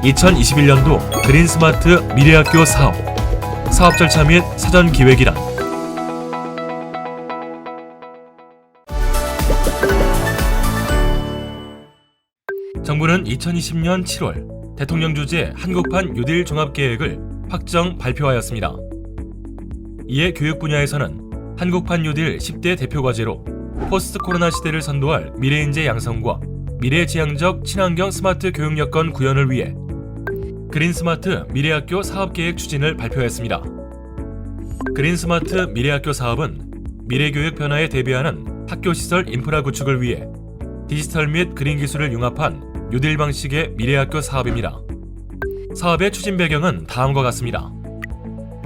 2021년도 그린스마트 미래학교 사업 절차 및 사전 기획이란. 정부는 2020년 7월 대통령 주재 한국판 뉴딜 종합계획을 확정 발표하였습니다. 이에 교육 분야에서는 한국판 뉴딜 10대 대표과제로 포스트 코로나 시대를 선도할 미래인재 양성과 미래지향적 친환경 스마트 교육 여건 구현을 위해 그린스마트 미래학교 사업계획 추진을 발표했습니다. 그린스마트 미래학교 사업은 미래교육 변화에 대비하는 학교시설 인프라 구축을 위해 디지털 및 그린 기술을 융합한 뉴딜 방식의 미래학교 사업입니다. 사업의 추진 배경은 다음과 같습니다.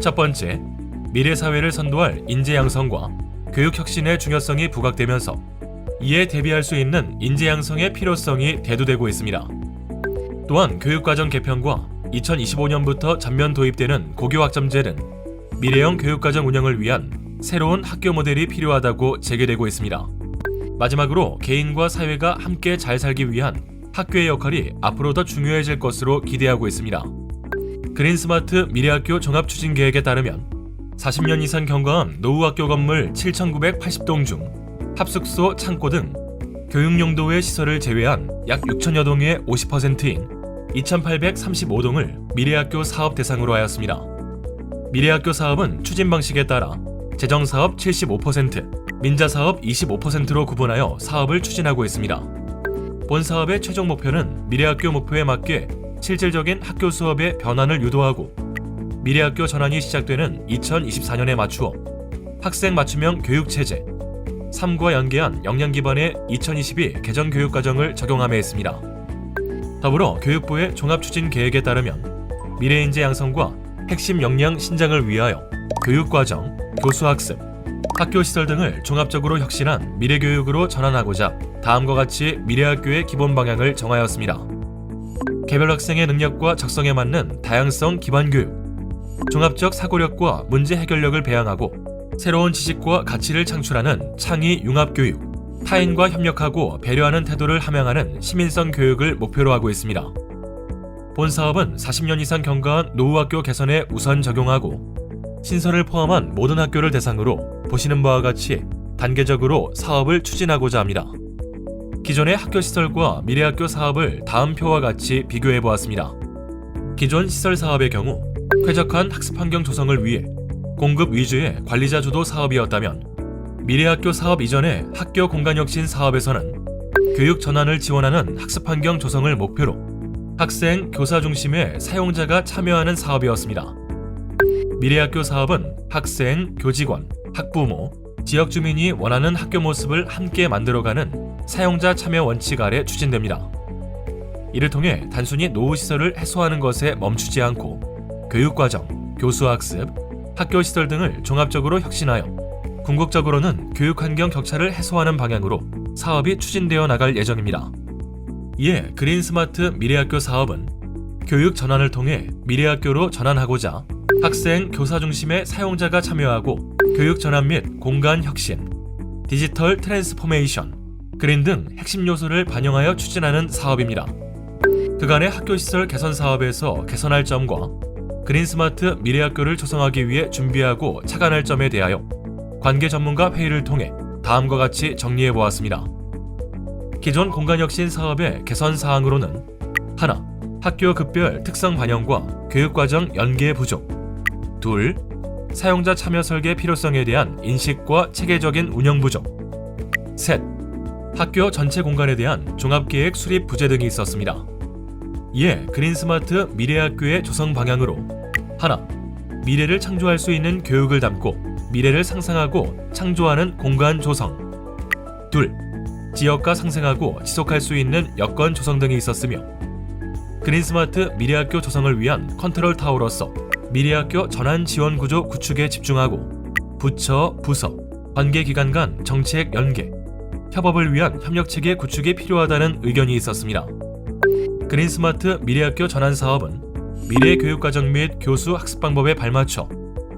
첫 번째, 미래 사회를 선도할 인재 양성과 교육 혁신의 중요성이 부각되면서 이에 대비할 수 있는 인재 양성의 필요성이 대두되고 있습니다. 또한 교육과정 개편과 2025년부터 전면 도입되는 고교학점제는 미래형 교육과정 운영을 위한 새로운 학교 모델이 필요하다고 제기되고 있습니다. 마지막으로 개인과 사회가 함께 잘 살기 위한 학교의 역할이 앞으로 더 중요해질 것으로 기대하고 있습니다. 그린스마트 미래학교 종합추진계획에 따르면 40년 이상 경과한 노후학교 건물 7,980동 중 합숙소, 창고 등 교육용도의 시설을 제외한 약 6천여 동의 50%인 2,835동을 미래학교 사업 대상으로 하였습니다. 미래학교 사업은 추진 방식에 따라 재정사업 75%, 민자사업 25%로 구분하여 사업을 추진하고 있습니다. 본 사업의 최종 목표는 미래학교 목표에 맞게 실질적인 학교 수업의 변환을 유도하고 미래학교 전환이 시작되는 2024년에 맞추어 학생 맞춤형 교육체제, 3과 연계한 역량 기반의 2022 개정 교육과정을 적용함에 있습니다. 더불어 교육부의 종합추진 계획에 따르면 미래인재 양성과 핵심 역량 신장을 위하여 교육과정, 교수학습, 학교시설 등을 종합적으로 혁신한 미래교육으로 전환하고자 다음과 같이 미래학교의 기본 방향을 정하였습니다. 개별 학생의 능력과 적성에 맞는 다양성 기반 교육, 종합적 사고력과 문제 해결력을 배양하고 새로운 지식과 가치를 창출하는 창의 융합 교육, 타인과 협력하고 배려하는 태도를 함양하는 시민성 교육을 목표로 하고 있습니다. 본 사업은 40년 이상 경과한 노후학교 개선에 우선 적용하고 신설을 포함한 모든 학교를 대상으로 보시는 바와 같이 단계적으로 사업을 추진하고자 합니다. 기존의 학교시설과 미래학교 사업을 다음 표와 같이 비교해 보았습니다. 기존 시설 사업의 경우 쾌적한 학습 환경 조성을 위해 공급 위주의 관리자 주도 사업이었다면 미래학교 사업 이전의 학교 공간혁신 사업에서는 교육 전환을 지원하는 학습 환경 조성을 목표로 학생, 교사 중심의 사용자가 참여하는 사업이었습니다. 미래학교 사업은 학생, 교직원, 학부모, 지역 주민이 원하는 학교 모습을 함께 만들어가는 사용자 참여 원칙 아래 추진됩니다. 이를 통해 단순히 노후시설을 해소하는 것에 멈추지 않고 교육과정, 교수학습, 학교시설 등을 종합적으로 혁신하여 궁극적으로는 교육환경 격차를 해소하는 방향으로 사업이 추진되어 나갈 예정입니다. 이에 그린스마트 미래학교 사업은 교육 전환을 통해 미래학교로 전환하고자 학생, 교사 중심의 사용자가 참여하고 교육 전환 및 공간 혁신, 디지털 트랜스포메이션, 그린 등 핵심 요소를 반영하여 추진하는 사업입니다. 그간의 학교시설 개선 사업에서 개선할 점과 그린스마트 미래학교를 조성하기 위해 준비하고 착안할 점에 대하여 관계 전문가 회의를 통해 다음과 같이 정리해 보았습니다. 기존 공간혁신 사업의 개선 사항으로는 1. 학교 급별 특성 반영과 교육과정 연계 부족 2. 사용자 참여 설계 필요성에 대한 인식과 체계적인 운영 부족 3. 학교 전체 공간에 대한 종합계획 수립 부재 등이 있었습니다. 이에 그린스마트 미래학교의 조성 방향으로 1. 미래를 창조할 수 있는 교육을 담고 미래를 상상하고 창조하는 공간 조성 2. 지역과 상생하고 지속할 수 있는 여건 조성 등이 있었으며 그린스마트 미래학교 조성을 위한 컨트롤 타워로서 미래학교 전환 지원 구조 구축에 집중하고 부처, 부서, 관계기관 간 정책 연계, 협업을 위한 협력체계 구축이 필요하다는 의견이 있었습니다. 그린스마트 미래학교 전환 사업은 미래 교육과정 및 교수 학습 방법에 발맞춰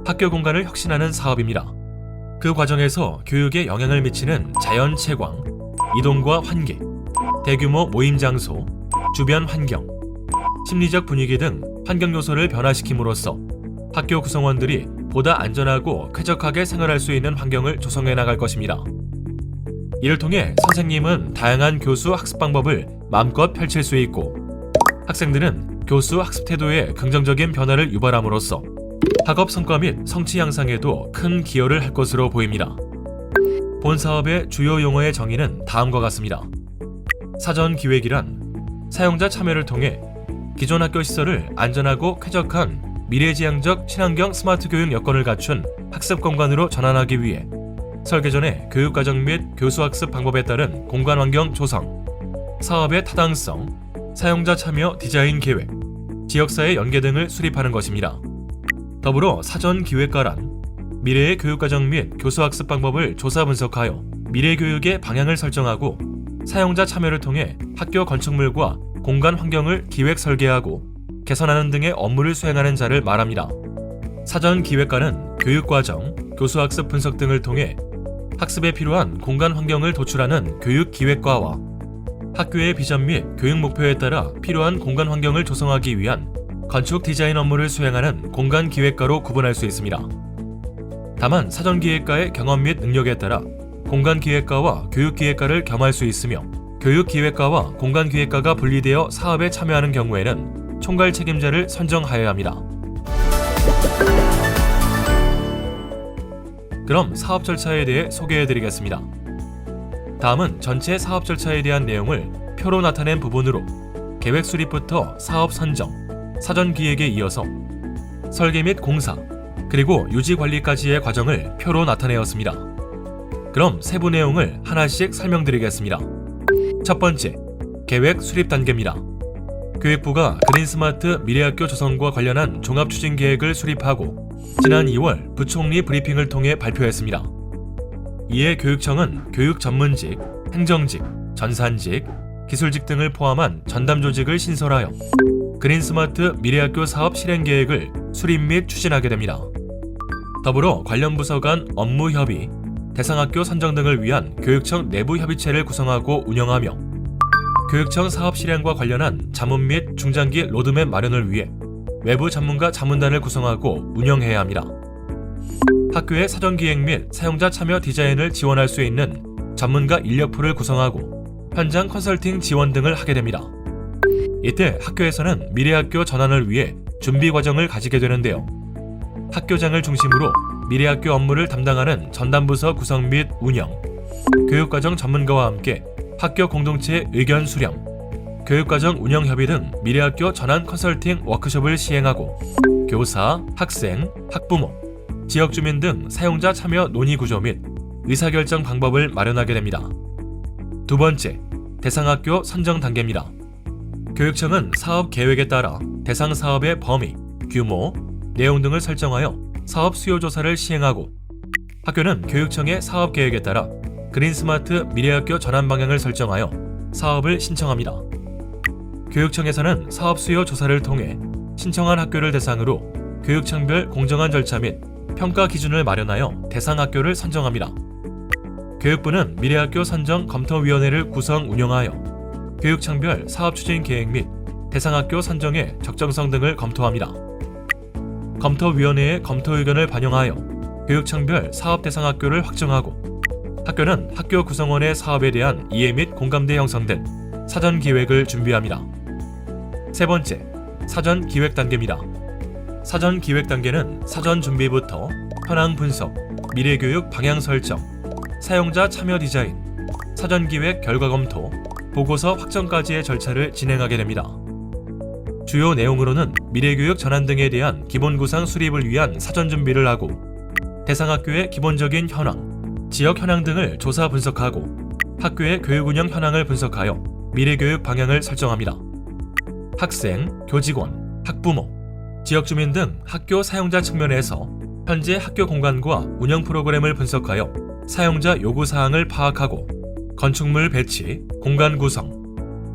학교 공간을 혁신하는 사업입니다. 그 과정에서 교육에 영향을 미치는 자연 채광, 이동과 환기, 대규모 모임 장소, 주변 환경, 심리적 분위기 등 환경 요소를 변화시킴으로써 학교 구성원들이 보다 안전하고 쾌적하게 생활할 수 있는 환경을 조성해 나갈 것입니다. 이를 통해 선생님은 다양한 교수 학습 방법을 마음껏 펼칠 수 있고, 학생들은 교수 학습 태도에 긍정적인 변화를 유발함으로써 학업 성과 및 성취 향상에도 큰 기여를 할 것으로 보입니다. 본 사업의 주요 용어의 정의는 다음과 같습니다. 사전 기획이란 사용자 참여를 통해 기존 학교 시설을 안전하고 쾌적한 미래지향적 친환경 스마트 교육 여건을 갖춘 학습 공간으로 전환하기 위해 설계 전에 교육과정 및 교수 학습 방법에 따른 공간 환경 조성, 사업의 타당성, 사용자 참여 디자인 계획, 지역사회 연계 등을 수립하는 것입니다. 더불어 사전 기획과란 미래의 교육과정 및 교수 학습 방법을 조사 분석하여 미래 교육의 방향을 설정하고 사용자 참여를 통해 학교 건축물과 공간 환경을 기획 설계하고 개선하는 등의 업무를 수행하는 자를 말합니다. 사전 기획과는 교육과정, 교수학습 분석 등을 통해 학습에 필요한 공간 환경을 도출하는 교육기획과와 학교의 비전 및 교육 목표에 따라 필요한 공간 환경을 조성하기 위한 건축 디자인 업무를 수행하는 공간기획과로 구분할 수 있습니다. 다만 사전기획과의 경험 및 능력에 따라 공간기획과와 교육기획과를 겸할 수 있으며, 교육기획과와 공간기획과가 분리되어 사업에 참여하는 경우에는 총괄 책임자를 선정하여야 합니다. 그럼 사업 절차에 대해 소개해드리겠습니다. 다음은 전체 사업 절차에 대한 내용을 표로 나타낸 부분으로 계획 수립부터 사업 선정, 사전 기획에 이어서 설계 및 공사, 그리고 유지 관리까지의 과정을 표로 나타내었습니다. 그럼 세부 내용을 하나씩 설명드리겠습니다. 첫 번째, 계획 수립 단계입니다. 교육부가 그린스마트 미래학교 조성과 관련한 종합추진계획을 수립하고 지난 2월 부총리 브리핑을 통해 발표했습니다. 이에 교육청은 교육 전문직, 행정직, 전산직, 기술직 등을 포함한 전담 조직을 신설하여 그린스마트 미래학교 사업 실행계획을 수립 및 추진하게 됩니다. 더불어 관련 부서 간 업무 협의, 대상학교 선정 등을 위한 교육청 내부 협의체를 구성하고 운영하며 교육청 사업 실행과 관련한 자문 및 중장기 로드맵 마련을 위해 외부 전문가 자문단을 구성하고 운영해야 합니다. 학교의 사전기획 및 사용자 참여 디자인을 지원할 수 있는 전문가 인력풀을 구성하고 현장 컨설팅 지원 등을 하게 됩니다. 이때 학교에서는 미래학교 전환을 위해 준비 과정을 가지게 되는데요. 학교장을 중심으로 미래학교 업무를 담당하는 전담부서 구성 및 운영, 교육과정 전문가와 함께 학교 공동체 의견 수렴, 교육과정 운영 협의 등 미래학교 전환 컨설팅 워크숍을 시행하고 교사, 학생, 학부모, 지역 주민 등 사용자 참여 논의 구조 및 의사결정 방법을 마련하게 됩니다. 두 번째, 대상학교 선정 단계입니다. 교육청은 사업 계획에 따라 대상 사업의 범위, 규모, 내용 등을 설정하여 사업 수요 조사를 시행하고 학교는 교육청의 사업 계획에 따라 그린스마트 미래학교 전환 방향을 설정하여 사업을 신청합니다. 교육청에서는 사업 수요 조사를 통해 신청한 학교를 대상으로 교육청별 공정한 절차 및 평가 기준을 마련하여 대상 학교를 선정합니다. 교육부는 미래학교 선정 검토위원회를 구성 운영하여 교육청별 사업 추진 계획 및 대상 학교 선정의 적정성 등을 검토합니다. 검토위원회의 검토 의견을 반영하여 교육청별 사업 대상 학교를 확정하고 학교는 학교 구성원의 사업에 대한 이해 및 공감대 형성 등 사전 기획을 준비합니다. 세 번째, 사전 기획 단계입니다. 사전 기획 단계는 사전 준비부터 현황 분석, 미래 교육 방향 설정, 사용자 참여 디자인, 사전 기획 결과 검토, 보고서 확정까지의 절차를 진행하게 됩니다. 주요 내용으로는 미래교육 전환 등에 대한 기본 구상 수립을 위한 사전 준비를 하고 대상 학교의 기본적인 현황, 지역 현황 등을 조사 분석하고 학교의 교육 운영 현황을 분석하여 미래교육 방향을 설정합니다. 학생, 교직원, 학부모, 지역 주민 등 학교 사용자 측면에서 현재 학교 공간과 운영 프로그램을 분석하여 사용자 요구 사항을 파악하고 건축물 배치, 공간 구성,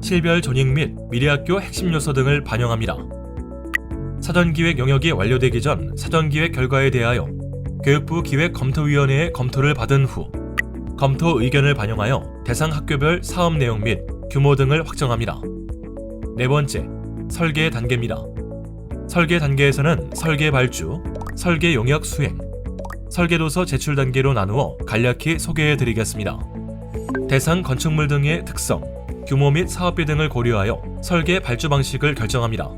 실별 조직 및 미래학교 핵심 요소 등을 반영합니다. 사전기획 영역이 완료되기 전 사전기획 결과에 대하여 교육부 기획검토위원회의 검토를 받은 후 검토 의견을 반영하여 대상 학교별 사업 내용 및 규모 등을 확정합니다. 네 번째, 설계 단계입니다. 설계 단계에서는 설계 발주, 설계 용역 수행, 설계도서 제출 단계로 나누어 간략히 소개해 드리겠습니다. 대상 건축물 등의 특성, 규모 및 사업비 등을 고려하여 설계 발주 방식을 결정합니다.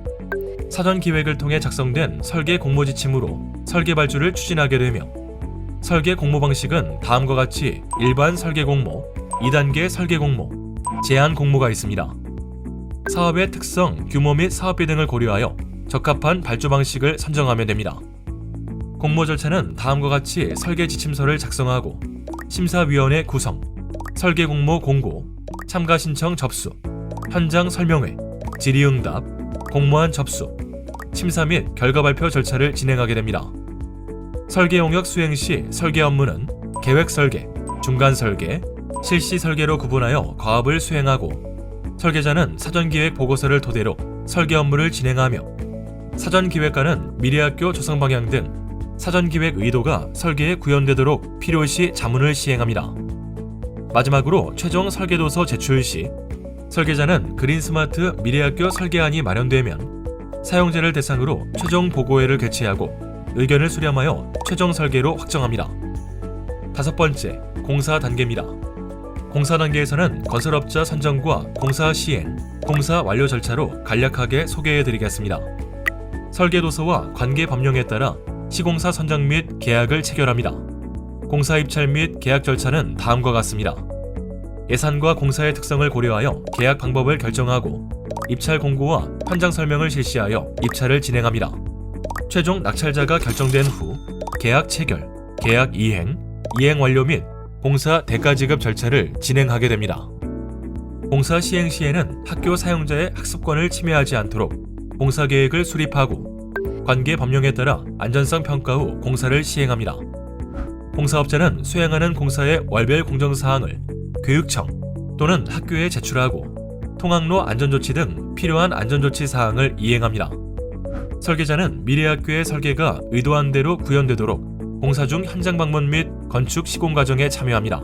사전 기획을 통해 작성된 설계 공모 지침으로 설계 발주를 추진하게 되며, 설계 공모 방식은 다음과 같이 일반 설계 공모, 2단계 설계 공모, 제한 공모가 있습니다. 사업의 특성, 규모 및 사업비 등을 고려하여 적합한 발주 방식을 선정하면 됩니다. 공모 절차는 다음과 같이 설계 지침서를 작성하고 심사위원회 구성, 설계 공모 공고, 참가 신청 접수, 현장 설명회, 질의응답, 공모안 접수, 심사 및 결과 발표 절차를 진행하게 됩니다. 설계 용역 수행 시 설계 업무는 계획 설계, 중간 설계, 실시 설계로 구분하여 과업을 수행하고, 설계자는 사전기획 보고서를 토대로 설계 업무를 진행하며, 사전기획과는 미래학교 조성 방향 등 사전기획 의도가 설계에 구현되도록 필요시 자문을 시행합니다. 마지막으로 최종 설계도서 제출 시 설계자는 그린스마트 미래학교 설계안이 마련되면 사용자를 대상으로 최종 보고회를 개최하고 의견을 수렴하여 최종 설계로 확정합니다. 5번째, 공사 단계입니다. 공사 단계에서는 건설업자 선정과 공사 시행, 공사 완료 절차로 간략하게 소개해 드리겠습니다. 설계도서와 관계 법령에 따라 시공사 선정 및 계약을 체결합니다. 공사 입찰 및 계약 절차는 다음과 같습니다. 예산과 공사의 특성을 고려하여 계약 방법을 결정하고 입찰 공고와 현장 설명을 실시하여 입찰을 진행합니다. 최종 낙찰자가 결정된 후 계약 체결, 계약 이행, 이행 완료 및 공사 대가 지급 절차를 진행하게 됩니다. 공사 시행 시에는 학교 사용자의 학습권을 침해하지 않도록 공사 계획을 수립하고 관계 법령에 따라 안전성 평가 후 공사를 시행합니다. 공사업자는 수행하는 공사의 월별 공정사항을 교육청 또는 학교에 제출하고 통학로 안전조치 등 필요한 안전조치 사항을 이행합니다. 설계자는 미래학교의 설계가 의도한 대로 구현되도록 공사 중 현장 방문 및 건축 시공 과정에 참여합니다.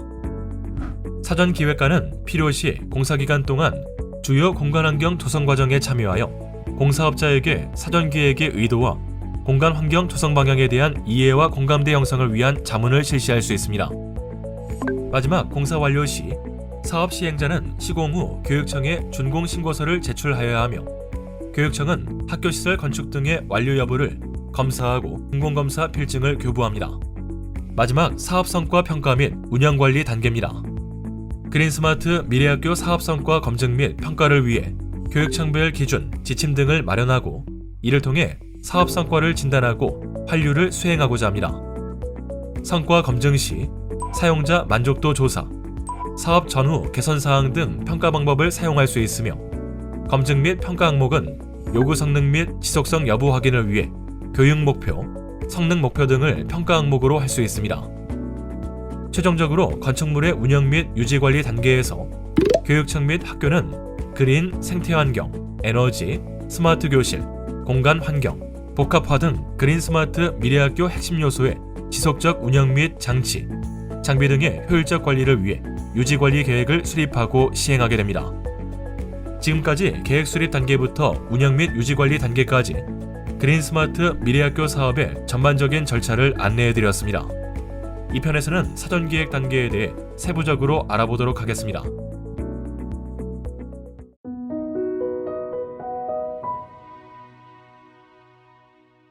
사전기획과는 필요시 공사기간 동안 주요 공간환경 조성 과정에 참여하여 공사업자에게 사전기획의 의도와 공간환경 조성 방향에 대한 이해와 공감대 형성을 위한 자문을 실시할 수 있습니다. 마지막 공사 완료 시 사업 시행자는 시공 후 교육청에 준공 신고서를 제출하여야 하며, 교육청은 학교시설 건축 등의 완료 여부를 검사하고 공공검사 필증을 교부합니다. 마지막 사업성과 평가 및 운영관리 단계입니다. 그린스마트 미래학교 사업성과 검증 및 평가를 위해 교육청별 기준, 지침 등을 마련하고 이를 통해 사업 성과를 진단하고 환류를 수행하고자 합니다. 성과 검증 시 사용자 만족도 조사, 사업 전후 개선 사항 등 평가 방법을 사용할 수 있으며, 검증 및 평가 항목은 요구 성능 및 지속성 여부 확인을 위해 교육 목표, 성능 목표 등을 평가 항목으로 할 수 있습니다. 최종적으로 건축물의 운영 및 유지 관리 단계에서 교육청 및 학교는 그린, 생태환경, 에너지, 스마트 교실, 공간 환경, 복합화 등 그린 스마트 미래학교 핵심 요소의 지속적 운영 및 장치, 장비 등의 효율적 관리를 위해 유지관리 계획을 수립하고 시행하게 됩니다. 지금까지 계획 수립 단계부터 운영 및 유지관리 단계까지 그린 스마트 미래학교 사업의 전반적인 절차를 안내해드렸습니다. 이 편에서는 사전기획 단계에 대해 세부적으로 알아보도록 하겠습니다.